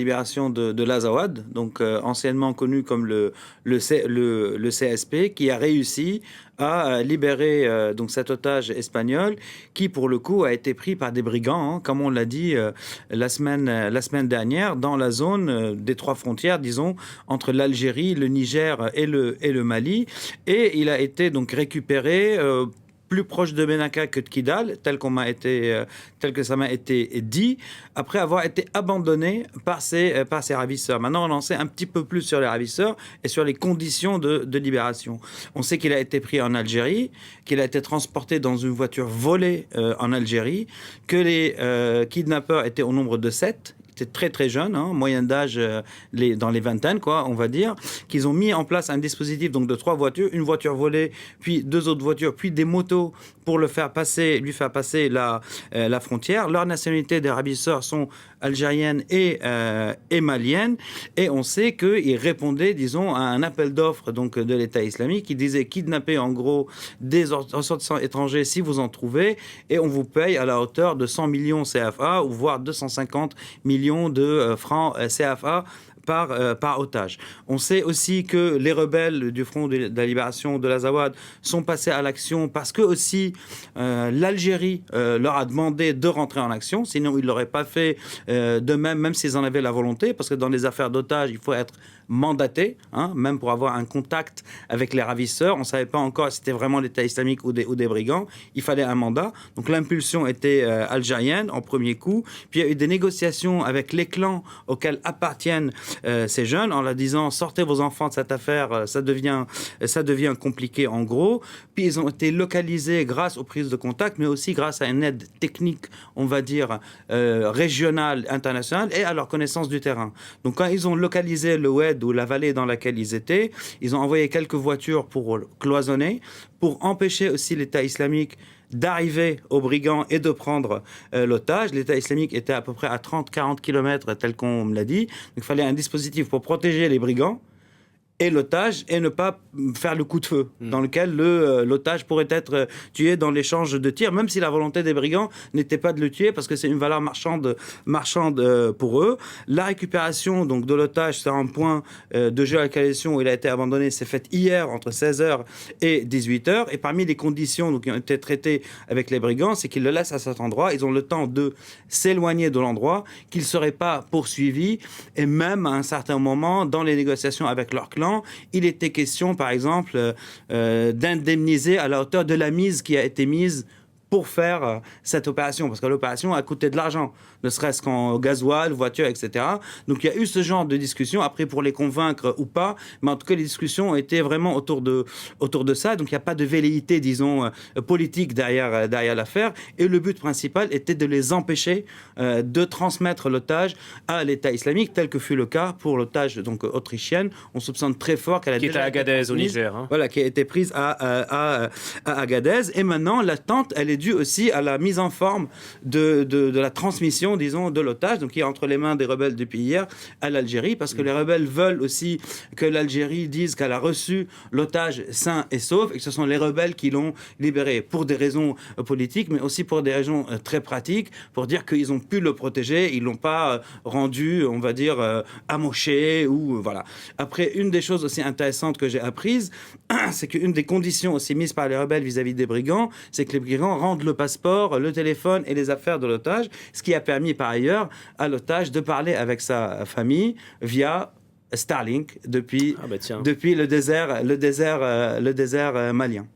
libération de l'Azawad, donc anciennement connu comme le CSP, qui a réussi à libérer donc cet otage espagnol qui, pour le coup, a été pris par des brigands, hein, comme on l'a dit la semaine dernière, dans la zone des trois frontières, disons, entre l'Algérie, le Niger et le Mali. Et il a été donc récupéré plus proche de Ménaka que de Kidal, tel que ça m'a été dit, après avoir été abandonné par ses ravisseurs. Maintenant, on en sait un petit peu plus sur les ravisseurs et sur les conditions de libération. On sait qu'il a été pris en Algérie, qu'il a été transporté dans une voiture volée en Algérie, que les kidnappeurs étaient au nombre de 7. C'était très très jeune, hein, moyenne d'âge dans les vingtaines, quoi, on va dire, qu'ils ont mis en place un dispositif donc de 3 voitures, une voiture volée, puis 2 autres voitures, puis des motos pour lui faire passer la frontière. Leur nationalité des ravisseurs sont algériennes et maliennes, et on sait qu'ils répondaient, disons, à un appel d'offres donc de l'État islamique qui disait kidnapper en gros des ressortissants étrangers si vous en trouvez, et on vous paye à la hauteur de 100 millions CFA ou voire 250 millions de francs CFA par otage. On sait aussi que les rebelles du Front de la Libération de l'Azawad sont passés à l'action parce que aussi l'Algérie leur a demandé de rentrer en action, sinon ils ne l'auraient pas fait de même s'ils en avaient la volonté, parce que dans les affaires d'otages, il faut être mandaté, hein, même pour avoir un contact avec les ravisseurs. On ne savait pas encore si c'était vraiment l'État islamique ou des brigands. Il fallait un mandat. Donc l'impulsion était algérienne en premier coup. Puis il y a eu des négociations avec les clans auxquels appartiennent ces jeunes, en leur disant sortez vos enfants de cette affaire, ça devient compliqué en gros. Puis ils ont été localisés grâce aux prises de contact, mais aussi grâce à une aide technique, on va dire, régionale, internationale, et à leur connaissance du terrain. Donc quand ils ont localisé le Oued ou la vallée dans laquelle ils étaient, ils ont envoyé quelques voitures pour cloisonner, pour empêcher aussi l'État islamique d'arriver aux brigands et de prendre l'otage. L'État islamique était à peu près à 30-40 km, tel qu'on me l'a dit. Donc, il fallait un dispositif pour protéger les brigands et l'otage, et ne pas faire le coup de feu, dans lequel l'otage pourrait être tué dans l'échange de tirs, même si la volonté des brigands n'était pas de le tuer, parce que c'est une valeur marchande pour eux. La récupération donc, de l'otage sur un point de géolocalisation où il a été abandonné, s'est faite hier entre 16h et 18h, et parmi les conditions donc, qui ont été traitées avec les brigands, c'est qu'ils le laissent à cet endroit, ils ont le temps de s'éloigner de l'endroit, qu'ils ne seraient pas poursuivis, et même à un certain moment, dans les négociations avec leur clan, il était question, par exemple, d'indemniser à la hauteur de la mise qui a été mise pour faire cette opération, parce que l'opération a coûté de l'argent, ne serait-ce qu'en gasoil, voiture, etc. Donc il y a eu ce genre de discussion, après pour les convaincre ou pas, mais en tout cas les discussions étaient vraiment autour de ça, donc il n'y a pas de velléité, disons, politique derrière l'affaire, et le but principal était de les empêcher de transmettre l'otage à l'État islamique, tel que fut le cas pour l'otage donc autrichienne. On soupçonne très fort qu'elle a qui est à Agadez au Niger. Hein. Voilà, qui a été prise à Agadez, et maintenant l'attente, elle est due aussi à la mise en forme de la transmission, disons, de l'otage, donc qui est entre les mains des rebelles depuis hier à l'Algérie, parce que les rebelles veulent aussi que l'Algérie dise qu'elle a reçu l'otage sain et sauf, et que ce sont les rebelles qui l'ont libéré pour des raisons politiques, mais aussi pour des raisons très pratiques, pour dire qu'ils ont pu le protéger, ils l'ont pas rendu, on va dire, amoché, ou voilà. Après, une des choses aussi intéressantes que j'ai apprises, c'est qu'une des conditions aussi mises par les rebelles vis-à-vis des brigands, c'est que les brigands rendent le passeport, le téléphone et les affaires de l'otage, ce qui a permis par ailleurs à l'otage de parler avec sa famille via Starlink depuis le désert malien.